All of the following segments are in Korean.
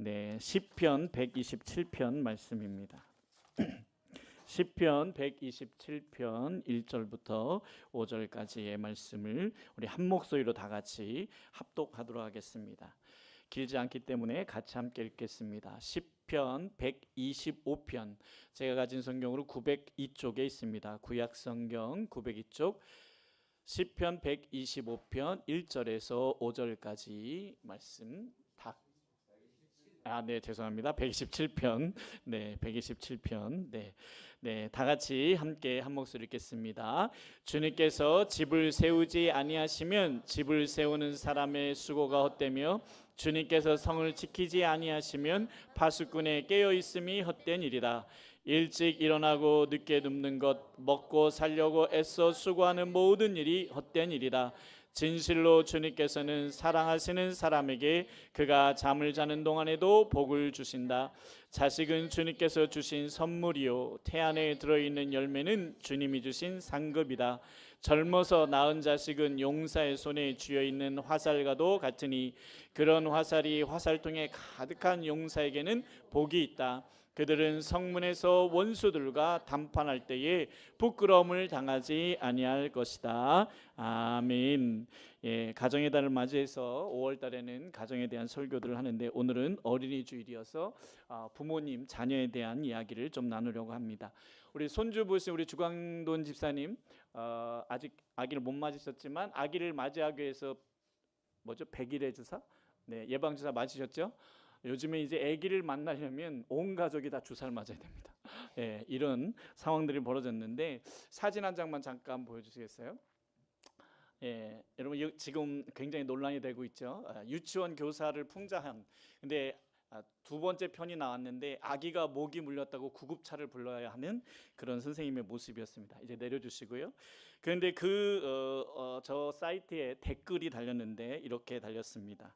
네, 시편 127편 말씀입니다. 시편 127편 1절부터 5절까지의 말씀을 우리 한 목소리로 다 같이 합독하도록 하겠습니다. 길지 않기 때문에 같이 함께 읽겠습니다. 시편 125편, 제가 가진 성경으로 902쪽에 있습니다. 구약 성경 902쪽 시편 125편 1절에서 5절까지 말씀 네, 죄송합니다. 127편. 네, 127편. 네, 다 같이 함께 한 목소리 읽겠습니다. 주님께서 집을 세우지 아니하시면 집을 세우는 사람의 수고가 헛되며 주님께서 성을 지키지 아니하시면 파수꾼의 깨어 있음이 헛된 일이다. 일찍 일어나고 늦게 눕는 것, 먹고 살려고 애써 수고하는 모든 일이 헛된 일이다. 진실로 주님께서는 사랑하시는 사람에게 그가 잠을 자는 동안에도 복을 주신다. 자식은 주님께서 주신 선물이요 태안에 들어있는 열매는 주님이 주신 상급이다. 젊어서 낳은 자식은 용사의 손에 쥐어있는 화살과도 같으니 그런 화살이 화살통에 가득한 용사에게는 복이 있다. 그들은 성문에서 원수들과 담판할 때에 부끄러움을 당하지 아니할 것이다. 아멘. 예, 가정의 달을 맞이해서 5월 달에는 가정에 대한 설교들을 하는데 오늘은 어린이 주일이어서 부모님, 자녀에 대한 이야기를 좀 나누려고 합니다. 우리 손주 보신 우리 주광돈 집사님 아직 아기를 못 맞으셨지만 아기를 맞이하기 위해서 100일의 주사? 네, 예방 주사 맞으셨죠? 요즘에 이제 아기를 만나려면 온 가족이 다 주사를 맞아야 됩니다. 예, 이런 상황들이 벌어졌는데 사진 한 장만 잠깐 보여주시겠어요? 예, 여러분 지금 굉장히 논란이 되고 있죠. 유치원 교사를 풍자한. 근데 두 번째 편이 나왔는데 아기가 모기 물렸다고 구급차를 불러야 하는 그런 선생님의 모습이었습니다. 이제 내려주시고요. 그런데 저 사이트에 댓글이 달렸는데 이렇게 달렸습니다.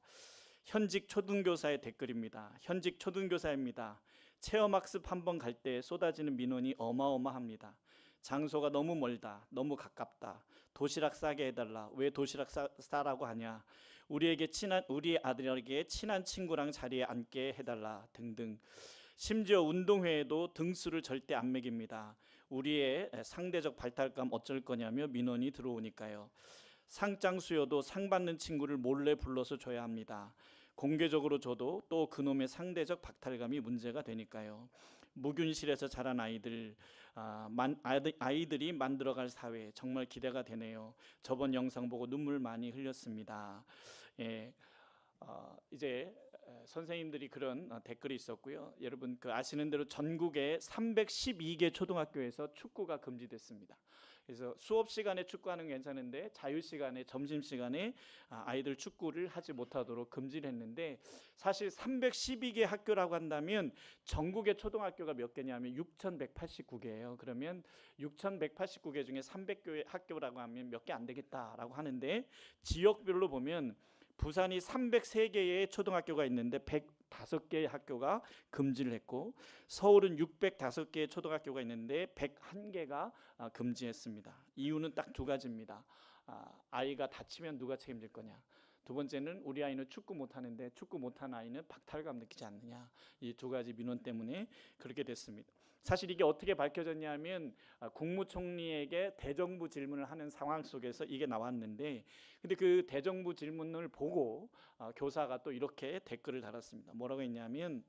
현직 초등교사의 댓글입니다. 현직 초등교사입니다. 체험학습 한번 갈 때 쏟아지는 민원이 어마어마합니다. 장소가 너무 멀다. 너무 가깝다. 도시락 싸게 해달라. 왜 도시락 싸라고 하냐. 우리 아들에게 친한 친구랑 자리에 앉게 해달라 등등. 심지어 운동회에도 등수를 절대 안 매깁니다. 우리의 상대적 발달감 어쩔 거냐며 민원이 들어오니까요. 상장 수여도 상 받는 친구를 몰래 불러서 줘야 합니다. 공개적으로 줘도 또 그놈의 상대적 박탈감이 문제가 되니까요. 무균실에서 자란 아이들이 만들어갈 사회 정말 기대가 되네요. 저번 영상 보고 눈물 많이 흘렸습니다. 예, 이제 선생님들이 그런 댓글이 있었고요. 여러분 아시는 대로 전국에 312개 초등학교에서 축구가 금지됐습니다. 그래서 수업 시간에 축구하는 건 괜찮은데 자유 시간에 점심 시간에 아이들 축구를 하지 못하도록 금지를 했는데 사실 312개 학교라고 한다면 전국의 초등학교가 몇 개냐면 6,189개예요. 그러면 6,189개 중에 300개 학교라고 하면 몇 개 안 되겠다라고 하는데 지역별로 보면 부산이 303개의 초등학교가 있는데 105개의 학교가 금지를 했고 서울은 605개의 초등학교가 있는데 101개가 금지했습니다. 이유는 딱 두 가지입니다. 아이가 다치면 누가 책임질 거냐. 두 번째는 우리 아이는 축구 못하는데 축구 못하는 아이는 박탈감 느끼지 않느냐. 이 두 가지 민원 때문에 그렇게 됐습니다. 사실 이게 어떻게 밝혀졌냐면 국무총리에게 대정부 질문을 하는 상황 속에서 이게 나왔는데 근데 그 대정부 질문을 보고 교사가 또 이렇게 댓글을 달았습니다. 뭐라고 했냐면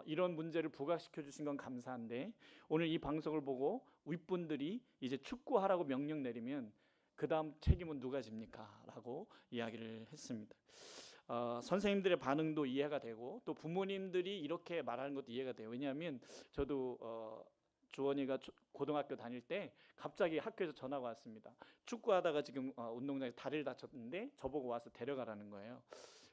이런 문제를 부각시켜 주신 건 감사한데 오늘 이 방송을 보고 윗분들이 이제 축구하라고 명령 내리면 그 다음 책임은 누가 집니까? 라고 이야기를 했습니다. 선생님들의 반응도 이해가 되고 또 부모님들이 이렇게 말하는 것도 이해가 돼요. 왜냐하면 저도 주원이가 고등학교 다닐 때 갑자기 학교에서 전화가 왔습니다. 축구하다가 지금 운동장에서 다리를 다쳤는데 저보고 와서 데려가라는 거예요.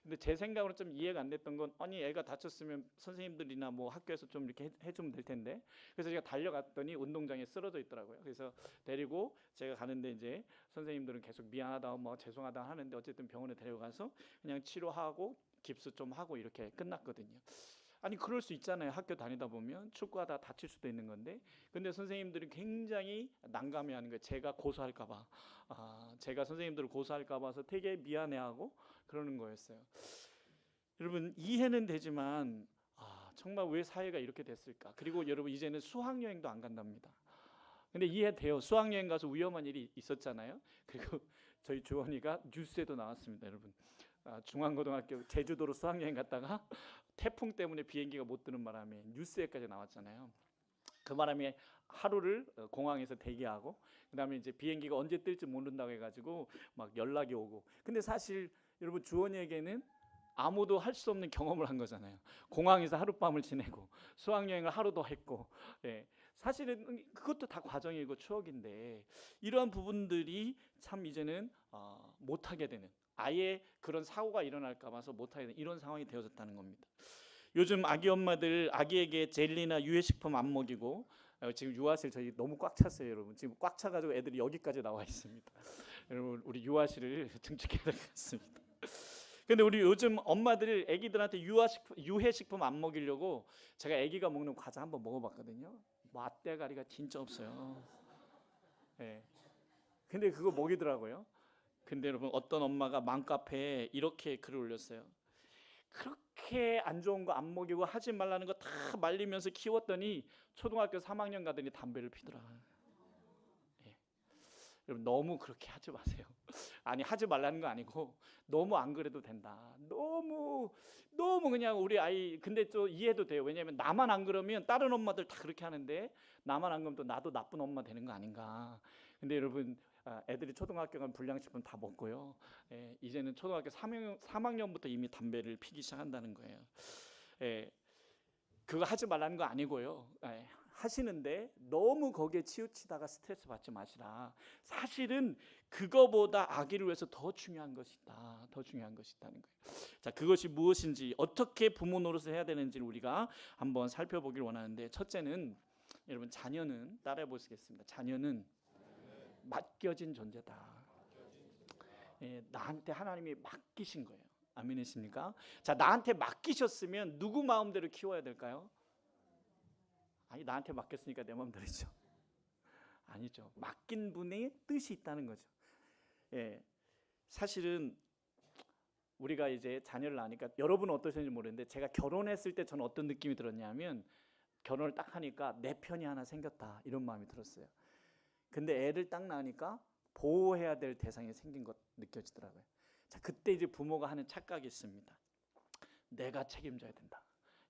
근데 제 생각으로 좀 이해가 안 됐던 건 아니 애가 다쳤으면 선생님들이나 뭐 학교에서 좀 이렇게 해주면 될 텐데 그래서 제가 달려갔더니 운동장에 쓰러져 있더라고요. 그래서 데리고 제가 가는데 이제 선생님들은 계속 미안하다 뭐 죄송하다 하는데 어쨌든 병원에 데려가서 그냥 치료하고 깁스 좀 하고 이렇게 끝났거든요. 아니 그럴 수 있잖아요. 학교 다니다 보면 축구하다 다칠 수도 있는 건데 근데 선생님들이 굉장히 난감해하는 거예요. 제가 고소할까 봐 제가 선생님들을 고소할까 봐서 되게 미안해하고 그러는 거였어요. 여러분 이해는 되지만 정말 왜 사회가 이렇게 됐을까? 그리고 여러분 이제는 수학여행도 안 간답니다. 근데 이해돼요. 수학여행 가서 위험한 일이 있었잖아요. 그리고 저희 주원이가 뉴스에도 나왔습니다. 여러분 중앙고등학교 제주도로 수학여행 갔다가 태풍 때문에 비행기가 못 뜨는 바람에 뉴스에까지 나왔잖아요. 그 바람에 하루를 공항에서 대기하고 그다음에 이제 비행기가 언제 뜰지 모른다고 해가지고 막 연락이 오고. 근데 사실 여러분 주원이에게는 아무도 할 수 없는 경험을 한 거잖아요. 공항에서 하룻밤을 지내고 수학여행을 하루 더 했고, 사실은 그것도 다 과정이고 추억인데 이러한 부분들이 참 이제는 못하게 되는, 아예 그런 사고가 일어날까 봐서 못하게 되는 이런 상황이 되어졌다는 겁니다. 요즘 아기 엄마들 아기에게 젤리나 유해식품 안 먹이고 지금 유아실 저희 너무 꽉 찼어요. 여러분 지금 꽉 차가지고 애들이 여기까지 나와 있습니다. 여러분 우리 유아실을 증축해야 되겠습니다. 근데 우리 요즘 엄마들 애기들한테 유해식품 안 먹이려고 제가 애기가 먹는 과자 한번 먹어봤거든요. 맛대가리가 진짜 없어요. 근데 그거 먹이더라고요. 근데 여러분 어떤 엄마가 맘카페에 이렇게 글을 올렸어요. 그렇게 안 좋은 거 안 먹이고 하지 말라는 거 다 말리면서 키웠더니 초등학교 3학년 가더니 담배를 피더라. 여러분 너무 그렇게 하지 마세요. 아니 하지 말라는 거 아니고 너무 안 그래도 된다. 너무 그냥 우리 아이 근데 좀 이해도 돼요. 왜냐하면 나만 안 그러면 다른 엄마들 다 그렇게 하는데 나만 안 그러면 또 나도 나쁜 엄마 되는 거 아닌가. 근데 여러분 애들이 초등학교 가면 불량식품 다 먹고요. 이제는 초등학교 3학년부터 이미 담배를 피기 시작한다는 거예요. 그거 하지 말라는 거 아니고요. 하시는데 너무 거기에 치우치다가 스트레스 받지 마시라. 사실은 그거보다 아기를 위해서 더 중요한 것이 있다. 더 중요한 것이 있다는 거예요. 자, 그것이 무엇인지 어떻게 부모 노릇을 해야 되는지를 우리가 한번 살펴보길 원하는데, 첫째는 여러분 자녀는 따라해 보시겠습니다. 자녀는 맡겨진 존재다. 나한테 하나님이 맡기신 거예요. 아멘이십니까? 자, 나한테 맡기셨으면 누구 마음대로 키워야 될까요? 아니 나한테 맡겼으니까 내 마음대로죠. 아니죠. 맡긴 분의 뜻이 있다는 거죠. 사실은 우리가 이제 자녀를 낳으니까 여러분은 어떠셨는지 모르는데 제가 결혼했을 때 저는 어떤 느낌이 들었냐면 결혼을 딱 하니까 내 편이 하나 생겼다 이런 마음이 들었어요. 근데 애를 딱 낳으니까 보호해야 될 대상이 생긴 것 느껴지더라고요. 자, 그때 이제 부모가 하는 착각이 있습니다. 내가 책임져야 된다.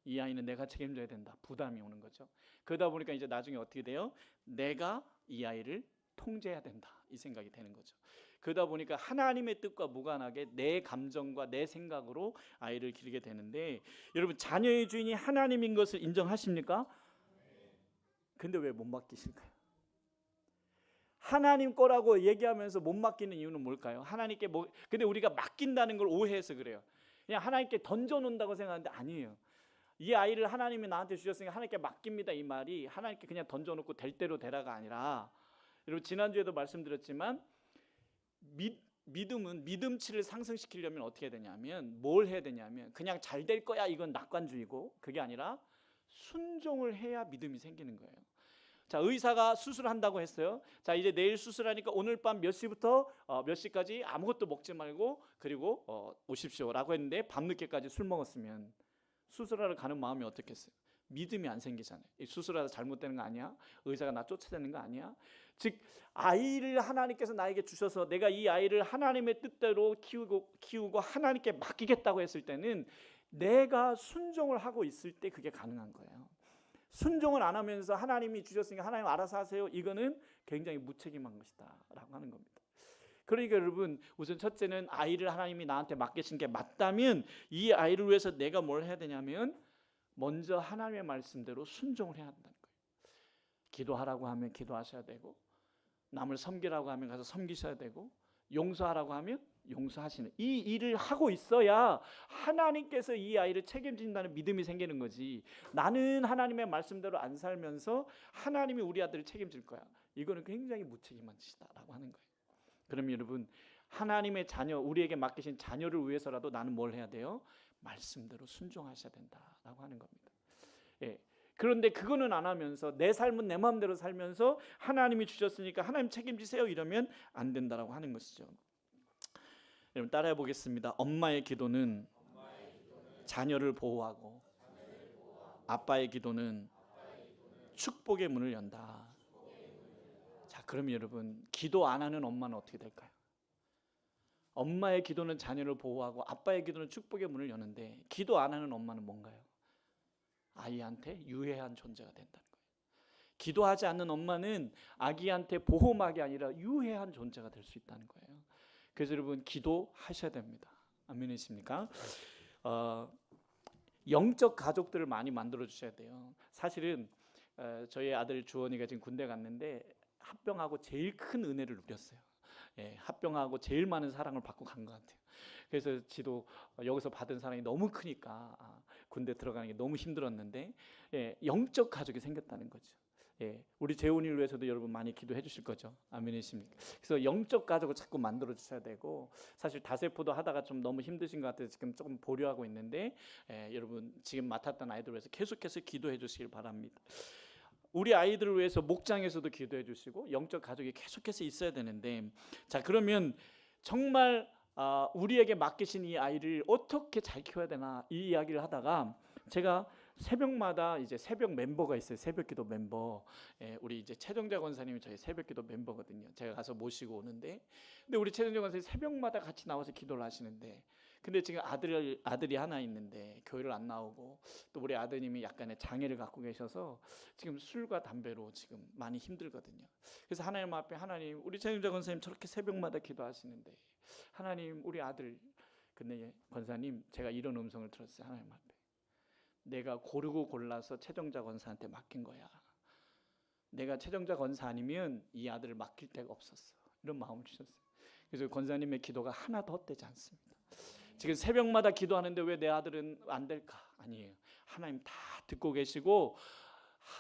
이 아이는 내가 책임져야 된다. 부담이 오는 거죠. 그러다 보니까 이제 나중에 어떻게 돼요? 내가 이 아이를 통제해야 된다. 이 생각이 되는 거죠. 그러다 보니까 하나님의 뜻과 무관하게 내 감정과 내 생각으로 아이를 기르게 되는데, 여러분 자녀의 주인이 하나님인 것을 인정하십니까? 근데 왜 못 맡기실까요? 하나님 거라고 얘기하면서 못 맡기는 이유는 뭘까요? 하나님께 근데 우리가 맡긴다는 걸 오해해서 그래요. 그냥 하나님께 던져놓는다고 생각하는데 아니에요. 이 아이를 하나님이 나한테 주셨으니까 하나님께 맡깁니다. 이 말이 하나님께 그냥 던져놓고 될 대로 되라가 아니라, 여러분 지난주에도 말씀드렸지만 믿음은 믿음치를 상승시키려면 어떻게 해야 되냐면 뭘 해야 되냐면 그냥 잘 될 거야 이건 낙관주의고, 그게 아니라 순종을 해야 믿음이 생기는 거예요. 자, 의사가 수술한다고 했어요. 자, 이제 내일 수술하니까 오늘 밤 몇 시부터 몇 시까지 아무것도 먹지 말고 그리고 오십시오라고 했는데 밤늦게까지 술 먹었으면 수술하러 가는 마음이 어떻겠어요? 믿음이 안 생기잖아요. 수술하다 잘못되는 거 아니야? 의사가 나 쫓아내는 거 아니야? 즉 아이를 하나님께서 나에게 주셔서 내가 이 아이를 하나님의 뜻대로 키우고 하나님께 맡기겠다고 했을 때는 내가 순종을 하고 있을 때 그게 가능한 거예요. 순종을 안 하면서 하나님이 주셨으니까 하나님 알아서 하세요. 이거는 굉장히 무책임한 것이다 라고 하는 겁니다. 그러니까 여러분 우선 첫째는 아이를 하나님이 나한테 맡기신 게 맞다면 이 아이를 위해서 내가 뭘 해야 되냐면 먼저 하나님의 말씀대로 순종을 해야 한다는 거예요. 기도하라고 하면 기도하셔야 되고, 남을 섬기라고 하면 가서 섬기셔야 되고, 용서하라고 하면 용서하시는 이 일을 하고 있어야 하나님께서 이 아이를 책임진다는 믿음이 생기는 거지. 나는 하나님의 말씀대로 안 살면서 하나님이 우리 아들을 책임질 거야, 이거는 굉장히 무책임한 짓이다라고 하는 거예요. 그럼 여러분 하나님의 자녀, 우리에게 맡기신 자녀를 위해서라도 나는 뭘 해야 돼요? 말씀대로 순종하셔야 된다라고 하는 겁니다. 그런데 그거는 안 하면서 내 삶은 내 마음대로 살면서 하나님이 주셨으니까 하나님 책임지세요 이러면 안 된다라고 하는 것이죠. 여러분 따라해 보겠습니다. 엄마의 기도는 자녀를 보호하고 아빠의 기도는 축복의 문을 연다. 자, 그럼 여러분, 기도 안 하는 엄마는 어떻게 될까요? 엄마의 기도는 자녀를 보호하고 아빠의 기도는 축복의 문을 여는데, 기도 안 하는 엄마는 뭔가요? 아이한테 유해한 존재가 된다는 거예요. 기도하지 않는 엄마는 아기한테 보호막이 아니라 유해한 존재가 될 수 있다는 거예요. 그래서 여러분, 기도하셔야 됩니다. 아멘이십니까? 영적 가족들을 많이 만들어 주셔야 돼요. 사실은 저희 아들 주원이가 지금 군대 갔는데 합병하고 제일 큰 은혜를 누렸어요. 합병하고 제일 많은 사랑을 받고 간 것 같아요. 그래서 지도 여기서 받은 사랑이 너무 크니까 군대 들어가는 게 너무 힘들었는데 영적 가족이 생겼다는 거죠. 우리 재훈이를 위해서도 여러분 많이 기도해 주실 거죠. 아멘이십니까? 그래서 영적 가족을 자꾸 만들어 주셔야 되고, 사실 다세포도 하다가 좀 너무 힘드신 것 같아서 지금 조금 보류하고 있는데 여러분 지금 맡았던 아이들 위해서 계속해서 기도해 주시길 바랍니다. 우리 아이들을 위해서 목장에서도 기도해 주시고 영적 가족이 계속해서 있어야 되는데, 자, 그러면 정말 우리에게 맡기신 이 아이를 어떻게 잘 키워야 되나, 이 이야기를 하다가 제가 새벽마다 이제 새벽 멤버가 있어요. 새벽기도 멤버. 우리 이제 최정자 권사님이 저희 새벽기도 멤버거든요. 제가 가서 모시고 오는데, 근데 우리 최정자 권사님 새벽마다 같이 나와서 기도를 하시는데, 근데 지금 아들이 하나 있는데 교회를 안 나오고, 또 우리 아드님이 약간의 장애를 갖고 계셔서 지금 술과 담배로 지금 많이 힘들거든요. 그래서 하나님 앞에, 하나님, 우리 최정자 권사님 저렇게 새벽마다 기도하시는데, 하나님, 우리 아들, 근데 권사님, 제가 이런 음성을 들었어요. 하나님 앞에, 내가 고르고 골라서 최정자 권사한테 맡긴 거야. 내가 최정자 권사 아니면 이 아들을 맡길 데가 없었어. 이런 마음을 주셨어요. 그래서 권사님의 기도가 하나도 헛되지 않습니다. 지금 새벽마다 기도하는데 왜 내 아들은 안 될까? 아니에요. 하나님 다 듣고 계시고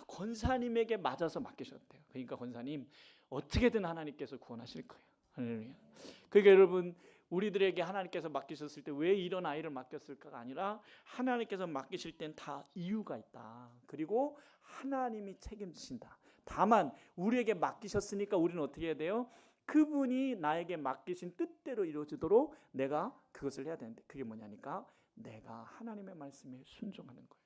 권사님에게 맞아서 맡기셨대요. 그러니까 권사님, 어떻게든 하나님께서 구원하실 거예요. 할렐루야. 그러니까 여러분, 우리들에게 하나님께서 맡기셨을 때 왜 이런 아이를 맡겼을까가 아니라, 하나님께서 맡기실 땐 다 이유가 있다. 그리고 하나님이 책임지신다. 다만 우리에게 맡기셨으니까 우리는 어떻게 해야 돼요? 그분이 나에게 맡기신 뜻대로 이루어지도록 내가 그것을 해야 되는데, 그게 뭐냐니까, 내가 하나님의 말씀에 순종하는 거예요.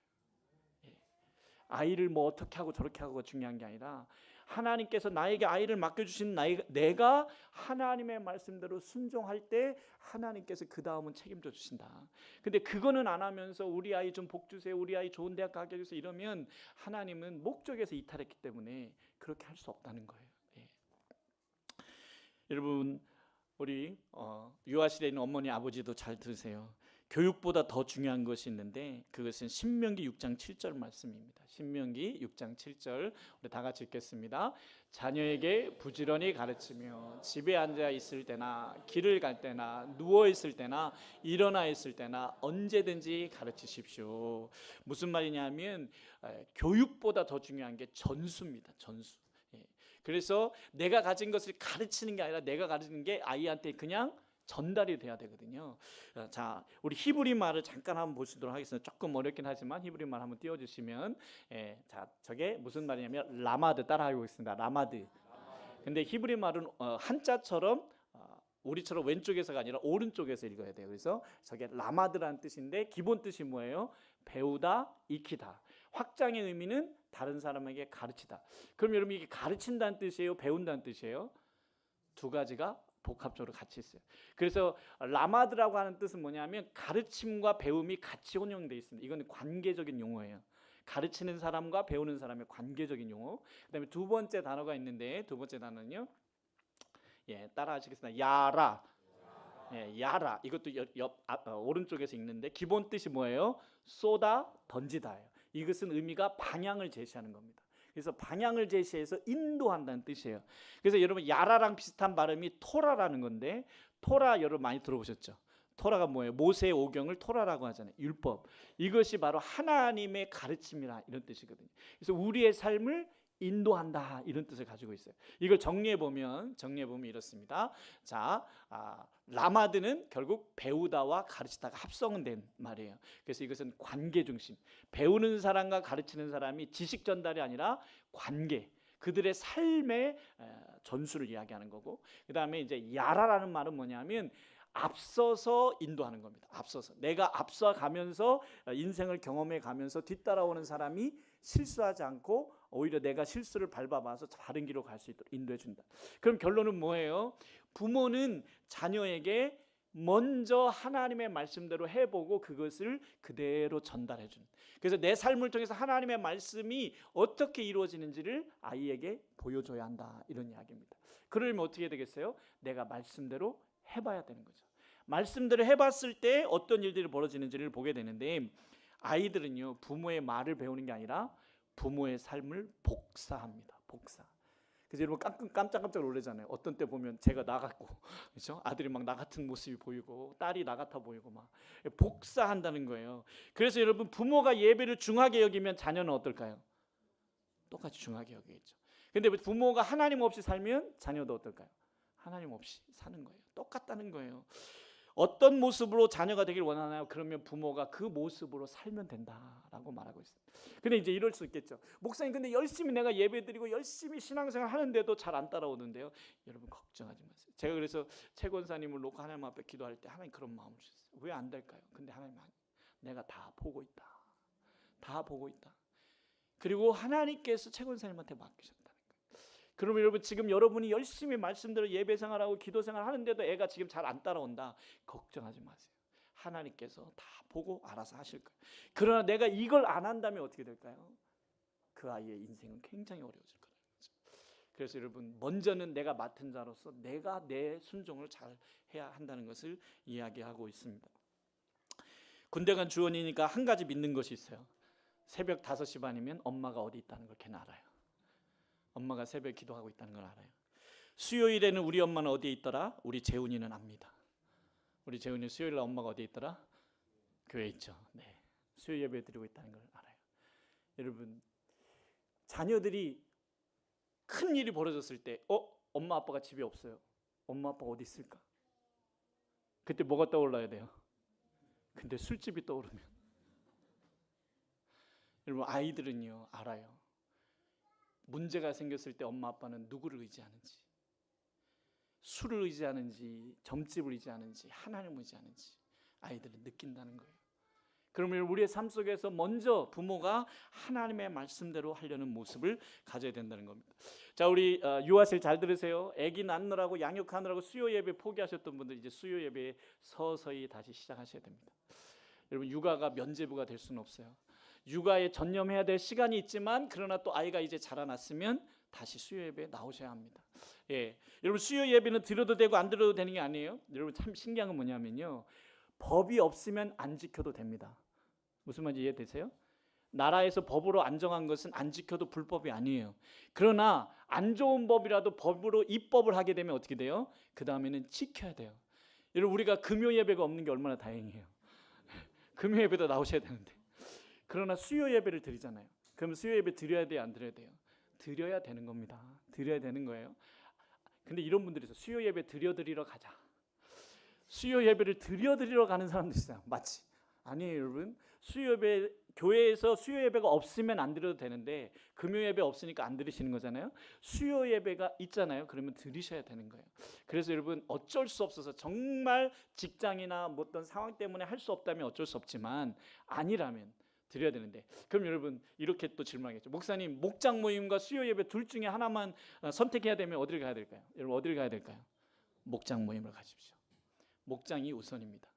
아이를 뭐 어떻게 하고 저렇게 하고가 중요한 게 아니라, 하나님께서 나에게 아이를 맡겨주신 내가 하나님의 말씀대로 순종할 때 하나님께서 그 다음은 책임져 주신다. 근데 그거는 안 하면서 우리 아이 좀 복 주세요, 우리 아이 좋은 대학 가게 해주세요 이러면 하나님은 목적에서 이탈했기 때문에 그렇게 할 수 없다는 거예요. 여러분, 우리 유아실에 있는 어머니 아버지도 잘 들으세요. 교육보다 더 중요한 것이 있는데, 그것은 신명기 6장 7절 말씀입니다. 신명기 6장 7절 우리 다 같이 읽겠습니다. 자녀에게 부지런히 가르치며 집에 앉아 있을 때나 길을 갈 때나 누워 있을 때나 일어나 있을 때나 언제든지 가르치십시오. 무슨 말이냐면 교육보다 더 중요한 게 전수입니다. 전수. 그래서 내가 가진 것을 가르치는 게 아니라 내가 가르치는 게 아이한테 그냥 전달이 돼야 되거든요. 자, 우리 히브리 말을 잠깐 한번 보시도록 하겠습니다. 조금 어렵긴 하지만 히브리 말 한번 띄워주시면, 자, 저게 무슨 말이냐면 라마드, 따라하고 있습니다. 라마드. 근데 히브리 말은 한자처럼 우리처럼 왼쪽에서가 아니라 오른쪽에서 읽어야 돼요. 그래서 저게 라마드라는 뜻인데, 기본 뜻이 뭐예요? 배우다, 익히다. 확장의 의미는 다른 사람에게 가르치다. 그럼 여러분, 이게 가르친다는 뜻이에요? 배운다는 뜻이에요? 두 가지가 복합적으로 같이 있어요. 그래서 라마드라고 하는 뜻은 뭐냐면 가르침과 배움이 같이 혼용되어 있습니다. 이건 관계적인 용어예요. 가르치는 사람과 배우는 사람의 관계적인 용어. 그다음에 두 번째 단어가 있는데, 두 번째 단어는요, 따라하시겠습니다. 야라. 야라. 이것도 오른쪽에서 읽는데 기본 뜻이 뭐예요? 쏟아 던지다예요. 이것은 의미가 방향을 제시하는 겁니다. 그래서 방향을 제시해서 인도한다는 뜻이에요. 그래서 여러분, 야라랑 비슷한 발음이 토라라는 건데, 토라 여러분 많이 들어보셨죠? 토라가 뭐예요? 모세의 오경을 토라라고 하잖아요. 율법. 이것이 바로 하나님의 가르침이라, 이런 뜻이거든요. 그래서 우리의 삶을 인도한다, 이런 뜻을 가지고 있어요. 이걸 정리해 보면 이렇습니다. 자, 라마드는 결국 배우다와 가르치다가 합성은 된 말이에요. 그래서 이것은 관계 중심. 배우는 사람과 가르치는 사람이 지식 전달이 아니라 관계, 그들의 삶의 전수를 이야기하는 거고, 그 다음에 이제 야라라는 말은 뭐냐면 앞서서 인도하는 겁니다. 앞서서 내가 앞서가면서 인생을 경험해 가면서 뒤따라오는 사람이 실수하지 않고 오히려 내가 실수를 밟아봐서 바른 길로 갈 수 있도록 인도해 준다. 그럼 결론은 뭐예요? 부모는 자녀에게 먼저 하나님의 말씀대로 해보고 그것을 그대로 전달해 준. 그래서 내 삶을 통해서 하나님의 말씀이 어떻게 이루어지는지를 아이에게 보여줘야 한다, 이런 이야기입니다. 그러면 어떻게 되겠어요? 내가 말씀대로 해봐야 되는 거죠. 말씀대로 해봤을 때 어떤 일들이 벌어지는지를 보게 되는데, 아이들은요 부모의 말을 배우는 게 아니라 부모의 삶을 복사합니다. 복사. 그래서 여러분 깜짝깜짝 놀라잖아요. 어떤 때 보면 제가 나 같고, 그렇죠? 아들이 막 나 같은 모습이 보이고 딸이 나 같아 보이고 막 복사한다는 거예요. 그래서 여러분 부모가 예배를 중하게 여기면 자녀는 어떨까요? 똑같이 중하게 여기겠죠. 근데 부모가 하나님 없이 살면 자녀도 어떨까요? 하나님 없이 사는 거예요. 똑같다는 거예요. 어떤 모습으로 자녀가 되길 원하나요? 그러면 부모가 그 모습으로 살면 된다라고 말하고 있습니다. 근데 이제 이럴 수 있겠죠. 목사님, 근데 열심히 내가 예배드리고 열심히 신앙생활 하는데도 잘 안 따라오는데요. 여러분 걱정하지 마세요. 제가 그래서 최 권사님을 놓고 하나님 앞에 기도할 때 하나님 그런 마음을 주셨어요. 왜 안 될까요? 근데 하나님, 내가 다 보고 있다. 다 보고 있다. 그리고 하나님께서 최 권사님한테 맡기셨다. 그러면 여러분 지금 여러분이 열심히 말씀대로 예배 생활하고 기도 생활 하는데도 애가 지금 잘 안 따라온다. 걱정하지 마세요. 하나님께서 다 보고 알아서 하실 거예요. 그러나 내가 이걸 안 한다면 어떻게 될까요? 그 아이의 인생은 굉장히 어려워질 거예요. 그래서 여러분 먼저는 내가 맡은 자로서 내가 내 순종을 잘 해야 한다는 것을 이야기하고 있습니다. 군대 간 주원이니까 한 가지 믿는 것이 있어요. 새벽 5시 반이면 엄마가 어디 있다는 걸 걔는 알아요. 엄마가 새벽에 기도하고 있다는 걸 알아요. 수요일에는 우리 엄마는 어디에 있더라? 우리 재훈이는 압니다. 우리 재훈이 수요일날 엄마가 어디에 있더라? 교회에 있죠. 네, 수요 예배 드리고 있다는 걸 알아요. 여러분 자녀들이 큰 일이 벌어졌을 때 엄마 아빠가 집에 없어요. 엄마 아빠가 어디 있을까? 그때 뭐가 떠올라야 돼요? 근데 술집이 떠오르면, 여러분 아이들은요 알아요. 문제가 생겼을 때 엄마 아빠는 누구를 의지하는지, 술을 의지하는지, 점집을 의지하는지, 하나님을 의지하는지 아이들은 느낀다는 거예요. 그러면 우리의 삶 속에서 먼저 부모가 하나님의 말씀대로 하려는 모습을 가져야 된다는 겁니다. 자, 우리 유아실 잘 들으세요. 아기 낳느라고 양육하느라고 수요 예배 포기하셨던 분들 이제 수요 예배에 서서히 다시 시작하셔야 됩니다. 여러분 육아가 면제부가 될 수는 없어요. 육아에 전념해야 될 시간이 있지만 그러나 또 아이가 이제 자라났으면 다시 수요 예배에 나오셔야 합니다. 예, 여러분 수요 예배는 드려도 되고 안 드려도 되는 게 아니에요. 여러분 참 신기한 건 뭐냐면요, 법이 없으면 안 지켜도 됩니다. 무슨 말인지 이해되세요? 나라에서 법으로 안정한 것은 안 지켜도 불법이 아니에요. 그러나 안 좋은 법이라도 법으로 입법을 하게 되면 어떻게 돼요? 그 다음에는 지켜야 돼요. 여러분 우리가 금요 예배가 없는 게 얼마나 다행이에요. 금요 예배도 나오셔야 되는데. 그러나 수요 예배를 드리잖아요. 그럼 수요 예배 드려야 돼요, 안 드려야 돼요? 드려야 되는 겁니다. 드려야 되는 거예요. 근데 이런 분들이 있어요. 수요 예배 드리러 가자. 수요 예배를 드리러 가는 사람들 있어요. 마치 아니에요, 여러분. 수요 예배, 교회에서 수요 예배가 없으면 안 드려도 되는데 금요 예배 없으니까 안 드리시는 거잖아요. 수요 예배가 있잖아요. 그러면 드리셔야 되는 거예요. 그래서 여러분 어쩔 수 없어서 정말 직장이나 뭐 어떤 상황 때문에 할 수 없다면 어쩔 수 없지만 아니라면 드려야 되는데, 그럼 여러분 이렇게 또 질문하겠죠. 목사님, 목장 모임과 수요 예배 둘 중에 하나만 선택해야 되면 어디를 가야 될까요? 여러분 어디를 가야 될까요? 목장 모임을 가십시오. 목장이 우선입니다.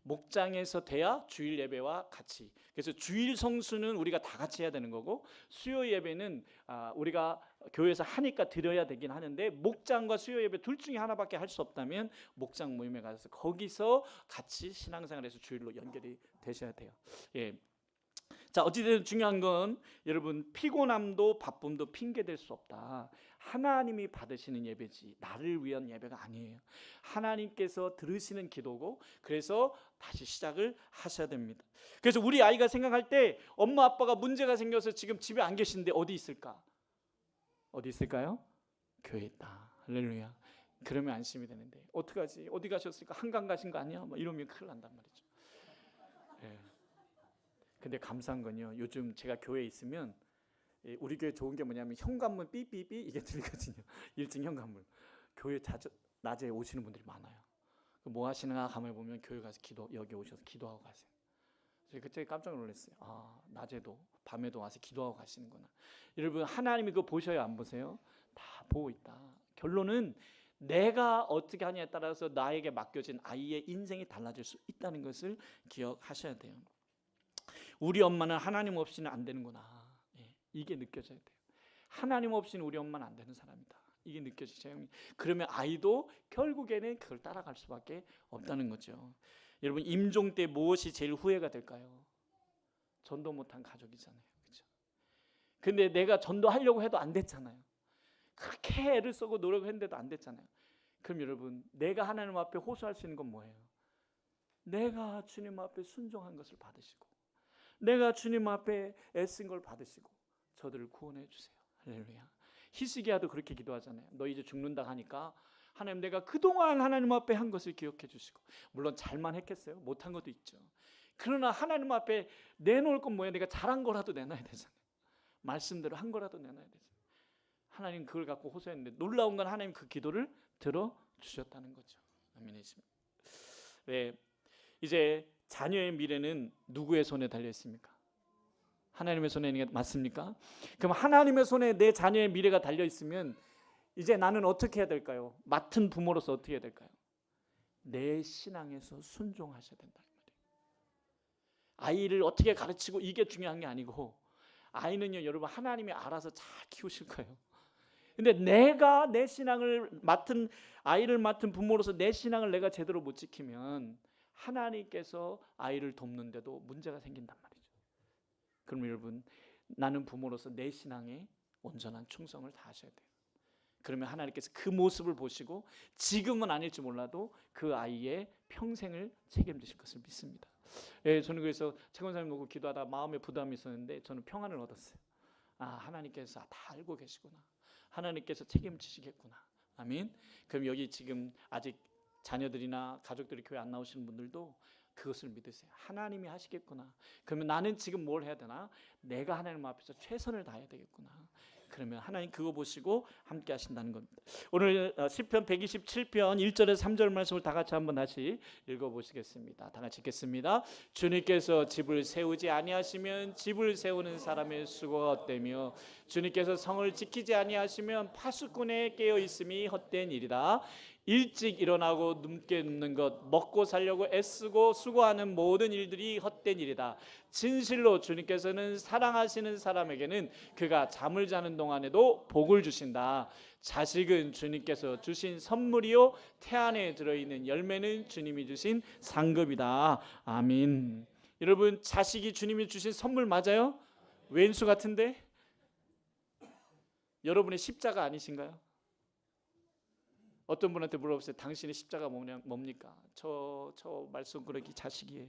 목장에서 돼야 주일 예배와 같이. 그래서 주일 성수는 우리가 다 같이 해야 되는 거고 수요 예배는 우리가 교회에서 하니까 드려야 되긴 하는데 목장과 수요 예배 둘 중에 하나밖에 할 수 없다면 목장 모임에 가서 거기서 같이 신앙생활에서 주일로 연결이 되셔야 돼요. 예. 자, 어찌됐든 중요한 건 여러분 피곤함도 바쁨도 핑계 될 수 없다. 하나님이 받으시는 예배지 나를 위한 예배가 아니에요. 하나님께서 들으시는 기도고 그래서 다시 시작을 하셔야 됩니다. 그래서 우리 아이가 생각할 때 엄마 아빠가 문제가 생겨서 지금 집에 안 계신데 어디 있을까? 어디 있을까요? 교회에 있다. 할렐루야. 그러면 안심이 되는데 어떡하지? 어디 가셨을까? 한강 가신 거 아니야? 뭐 이러면 큰일 난단 말이죠. 예. 근데 감사한 건요, 요즘 제가 교회에 있으면 우리 교회 좋은 게 뭐냐면 현관문 삐삐삐 이게 들리거든요. 1층 현관문. 교회 낮에 오시는 분들이 많아요. 뭐 하시는가 가만히 보면 교회 가서 여기 오셔서 기도하고 가세요. 저희 그때 깜짝 놀랐어요. 낮에도 밤에도 와서 기도하고 가시는구나. 여러분, 하나님이 그거 보셔요, 안 보세요? 다 보고 있다. 결론은 내가 어떻게 하냐에 따라서 나에게 맡겨진 아이의 인생이 달라질 수 있다는 것을 기억하셔야 돼요. 우리 엄마는 하나님 없이는 안 되는구나. 이게 느껴져야 돼요. 하나님 없이는 우리 엄마는 안 되는 사람이다. 이게 느껴지죠. 그러면 아이도 결국에는 그걸 따라갈 수밖에 없다는 거죠. 여러분, 임종 때 무엇이 제일 후회가 될까요? 전도 못한 가족이잖아요. 그렇죠? 근데 내가 전도하려고 해도 안 됐잖아요. 그렇게 애를 쓰고 노력을 했는데도 안 됐잖아요. 그럼 여러분, 내가 하나님 앞에 호소할 수 있는 건 뭐예요? 내가 주님 앞에 순종한 것을 받으시고, 내가 주님 앞에 애쓴 걸 받으시고 저들을 구원해 주세요. 할렐루야. 히스기야도 그렇게 기도하잖아요. 너 이제 죽는다 하니까 하나님, 내가 그동안 하나님 앞에 한 것을 기억해 주시고, 물론 잘만 했겠어요? 못한 것도 있죠. 그러나 하나님 앞에 내놓을 건 뭐예요? 내가 잘한 거라도 내놔야 되잖아요. 말씀대로 한 거라도 내놔야 되잖아요. 하나님 그걸 갖고 호소했는데, 놀라운 건 하나님 그 기도를 들어주셨다는 거죠. 아멘이십니다. 네, 이제 자녀의 미래는 누구의 손에 달려 있습니까? 하나님의 손에 있는 게 맞습니까? 그럼 하나님의 손에 내 자녀의 미래가 달려 있으면 이제 나는 어떻게 해야 될까요? 맡은 부모로서 어떻게 해야 될까요? 내 신앙에서 순종하셔야 된다. 아이를 어떻게 가르치고 이게 중요한 게 아니고, 아이는요, 여러분, 하나님이 알아서 잘 키우실 거예요. 근데 내가 내 신앙을 맡은, 아이를 맡은 부모로서 내 신앙을 내가 제대로 못 지키면 하나님께서 아이를 돕는데도 문제가 생긴단 말이죠. 그럼 여러분, 나는 부모로서 내 신앙에 온전한 충성을 다하셔야 돼요. 그러면 하나님께서 그 모습을 보시고 지금은 아닐지 몰라도 그 아이의 평생을 책임지실 것을 믿습니다. 저는 그래서 최권사님 놓고 기도하다 마음에 부담이 있었는데 저는 평안을 얻었어요. 하나님께서 다 알고 계시구나. 하나님께서 책임지시겠구나. 아멘. 그럼 여기 지금 아직 자녀들이나 가족들이 교회 안 나오시는 분들도 그것을 믿으세요. 하나님이 하시겠구나. 그러면 나는 지금 뭘 해야 되나? 내가 하나님 앞에서 최선을 다해야 되겠구나. 그러면 하나님 그거 보시고 함께 하신다는 겁니다. 오늘 시편 127편 1절에서 3절 말씀을 다 같이 한번 다시 읽어보시겠습니다. 다 같이 읽겠습니다. 주님께서 집을 세우지 아니하시면 집을 세우는 사람의 수고가 헛되며, 주님께서 성을 지키지 아니하시면 파수꾼에 깨어 있음이 헛된 일이다. 일찍 일어나고 눕게 눕는 것, 먹고 살려고 애쓰고 수고하는 모든 일들이 헛된 일이다. 진실로 주님께서는 사랑하시는 사람에게는 그가 잠을 자는 동안에도 복을 주신다. 자식은 주님께서 주신 선물이요, 태안에 들어있는 열매는 주님이 주신 상급이다. 아멘. 여러분, 자식이 주님이 주신 선물 맞아요? 왼수 같은데? 여러분의 십자가 아니신가요? 어떤 분한테 물어보세요. 당신의 십자가 뭡니까? 저 말썽꾸러기 자식이에요.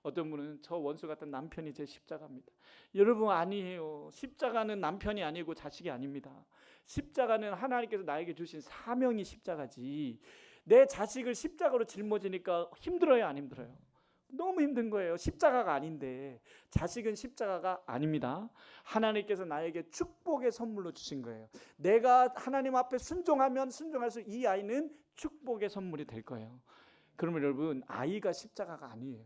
어떤 분은 저 원수 같은 남편이 제 십자가입니다. 여러분, 아니에요. 십자가는 남편이 아니고 자식이 아닙니다. 십자가는 하나님께서 나에게 주신 사명이 십자가지. 내 자식을 십자가로 짊어지니까 힘들어요, 안 힘들어요? 너무 힘든 거예요. 십자가가 아닌데. 자식은 십자가가 아닙니다. 하나님께서 나에게 축복의 선물로 주신 거예요. 내가 하나님 앞에 순종하면 순종할수록 이 아이는 축복의 선물이 될 거예요. 그러면 여러분, 아이가 십자가가 아니에요.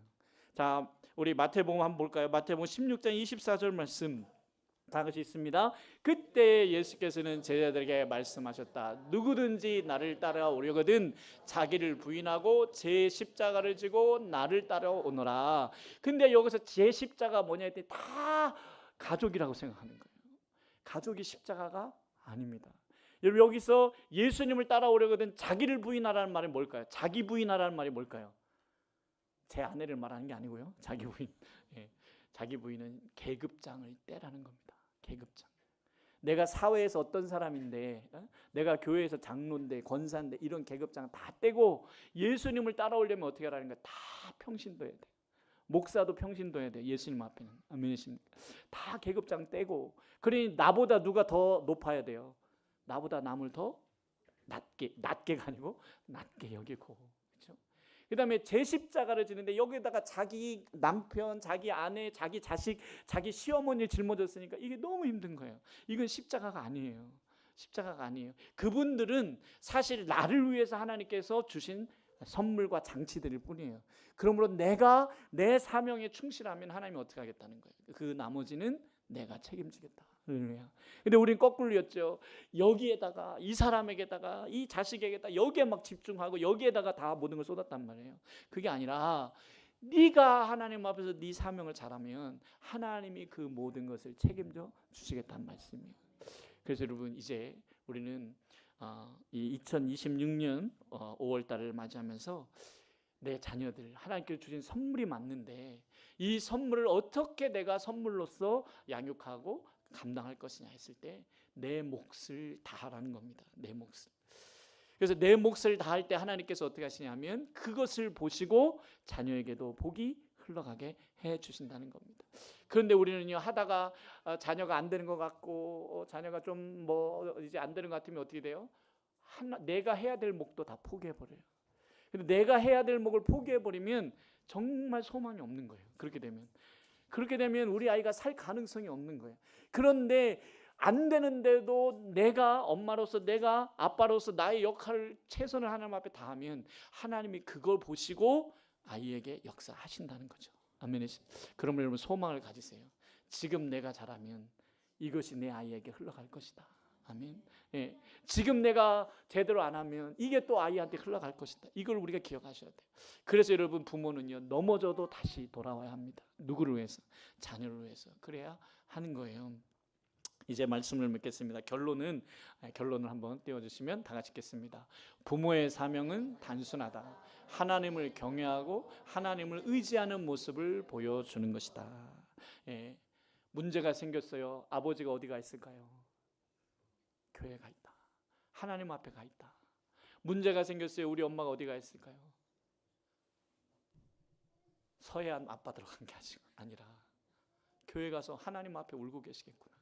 자, 우리 마태복음 한번 볼까요? 마태복음 16장 24절 말씀 다 같이 있습니다. 그때 예수께서는 제자들에게 말씀하셨다. 누구든지 나를 따라오려거든 자기를 부인하고 제 십자가를 지고 나를 따라오너라. 근데 여기서 제 십자가 뭐냐 했더니 다 가족이라고 생각하는 거예요. 가족이 십자가가 아닙니다. 여러분, 여기서 예수님을 따라오려거든 자기를 부인하라는 말이 뭘까요? 자기 부인하라는 말이 뭘까요? 제 아내를 말하는 게 아니고요. 자기 부인. 자기 부인은 계급장을 떼라는 겁니다. 계급장. 내가 사회에서 어떤 사람인데, 내가 교회에서 장로인데, 권사인데, 이런 계급장 다 떼고 예수님을 따라오려면 어떻게 하라는 거야? 다 평신도해야 돼. 목사도 평신도해야 돼. 예수님 앞에는. 아멘이십니까? 다 계급장 떼고. 그러니 나보다 누가 더 높아야 돼요? 나보다 남을 더 낮게가 아니고 낮게 여기고. 그렇죠? 그 다음에 제 십자가를 지는데 여기다가 자기 남편, 자기 아내, 자기 자식, 자기 시어머니를 짊어졌으니까 이게 너무 힘든 거예요. 이건 십자가가 아니에요. 십자가가 아니에요. 그분들은 사실 나를 위해서 하나님께서 주신 선물과 장치들일 뿐이에요. 그러므로 내가 내 사명에 충실하면 하나님이 어떻게 하겠다는 거예요. 그 나머지는 내가 책임지겠다. 근데 우리는 거꾸로였죠. 여기에다가 이 사람에게다가 이 자식에게다가 여기에 막 집중하고 여기에다가 다 모든 걸 쏟았단 말이에요. 그게 아니라 네가 하나님 앞에서 네 사명을 잘하면 하나님이 그 모든 것을 책임져 주시겠다는 말씀이에요. 그래서 여러분 이제 우리는 이 2026년 5월 달을 맞이하면서 내 자녀들 하나님께서 주신 선물이 맞는데 이 선물을 어떻게 내가 선물로서 양육하고 감당할 것이냐 했을 때 내 몫을 다하라는 겁니다. 내 몫을. 그래서 내 몫을 다할 때 하나님께서 어떻게 하시냐면 그것을 보시고 자녀에게도 복이 흘러가게 해 주신다는 겁니다. 그런데 우리는요 하다가 자녀가 안 되는 것 같고 자녀가 좀 뭐 이제 안 되는 것 같으면 어떻게 돼요? 내가 해야 될 몫도 다 포기해 버려요. 근데 내가 해야 될 몫을 포기해 버리면 정말 소망이 없는 거예요. 그렇게 되면 우리 아이가 살 가능성이 없는 거예요. 그런데 안 되는데도 내가 엄마로서 내가 아빠로서 나의 역할을 최선을 하나님 앞에 다하면 하나님이 그걸 보시고 아이에게 역사하신다는 거죠. 아멘. 그러면 여러분 소망을 가지세요. 지금 내가 잘하면 이것이 내 아이에게 흘러갈 것이다. 아멘. 예. 지금 내가 제대로 안 하면 이게 또 아이한테 흘러갈 것이다. 이걸 우리가 기억하셔야 돼요. 그래서 여러분 부모는요 넘어져도 다시 돌아와야 합니다. 누구를 위해서? 자녀를 위해서. 그래야 하는 거예요. 이제 말씀을 맺겠습니다. 결론을 한번 띄워주시면 다 같이 읽겠습니다. 부모의 사명은 단순하다. 하나님을 경외하고 하나님을 의지하는 모습을 보여주는 것이다. 예. 문제가 생겼어요. 아버지가 어디가 있을까요? 교회에 가 있다. 하나님 앞에 가 있다. 문제가 생겼어요. 우리 엄마가 어디가 있을까요? 서해안 앞바다로 간 게 아니라 교회 가서 하나님 앞에 울고 계시겠구나.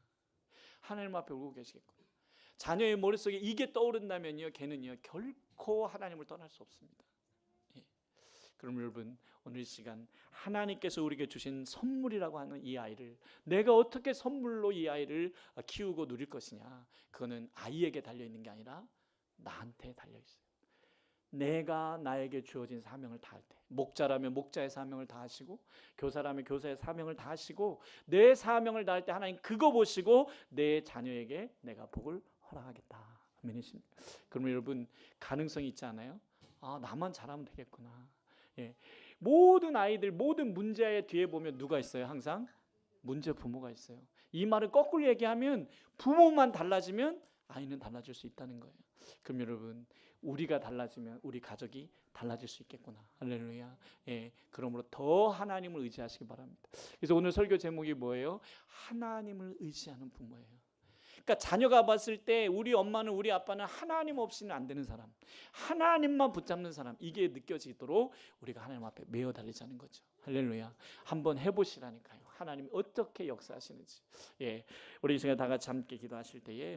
하나님 앞에 울고 계시겠구나. 자녀의 머릿속에 이게 떠오른다면요, 걔는요 결코 하나님을 떠날 수 없습니다. 예. 그럼 여러분 오늘 이 시간 하나님께서 우리에게 주신 선물이라고 하는 이 아이를 내가 어떻게 선물로 이 아이를 키우고 누릴 것이냐, 그거는 아이에게 달려있는 게 아니라 나한테 달려있어요. 내가 나에게 주어진 사명을 다할 때, 목자라면 목자의 사명을 다하시고 교사라면 교사의 사명을 다하시고 내 사명을 다할 때 하나님 그거 보시고 내 자녀에게 내가 복을 허락하겠다. 아멘이십니까? 그러면 여러분 가능성이 있지 않아요? 나만 잘하면 되겠구나. 예. 모든 아이들 모든 문제의 뒤에 보면 누가 있어요? 항상 문제 부모가 있어요. 이 말을 거꾸로 얘기하면 부모만 달라지면 아이는 달라질 수 있다는 거예요. 그럼 여러분 우리가 달라지면 우리 가족이 달라질 수 있겠구나. 할렐루야. 예, 그러므로 더 하나님을 의지하시기 바랍니다. 그래서 오늘 설교 제목이 뭐예요? 하나님을 의지하는 부모예요. 그러니까 자녀가 봤을 때 우리 엄마는 우리 아빠는 하나님 없이는 안 되는 사람, 하나님만 붙잡는 사람, 이게 느껴지도록 우리가 하나님 앞에 매어 달리자는 거죠. 할렐루야. 한번 해보시라니까요. 하나님이 어떻게 역사하시는지. 예, 우리 이 시간 다 같이 함께 기도하실 때에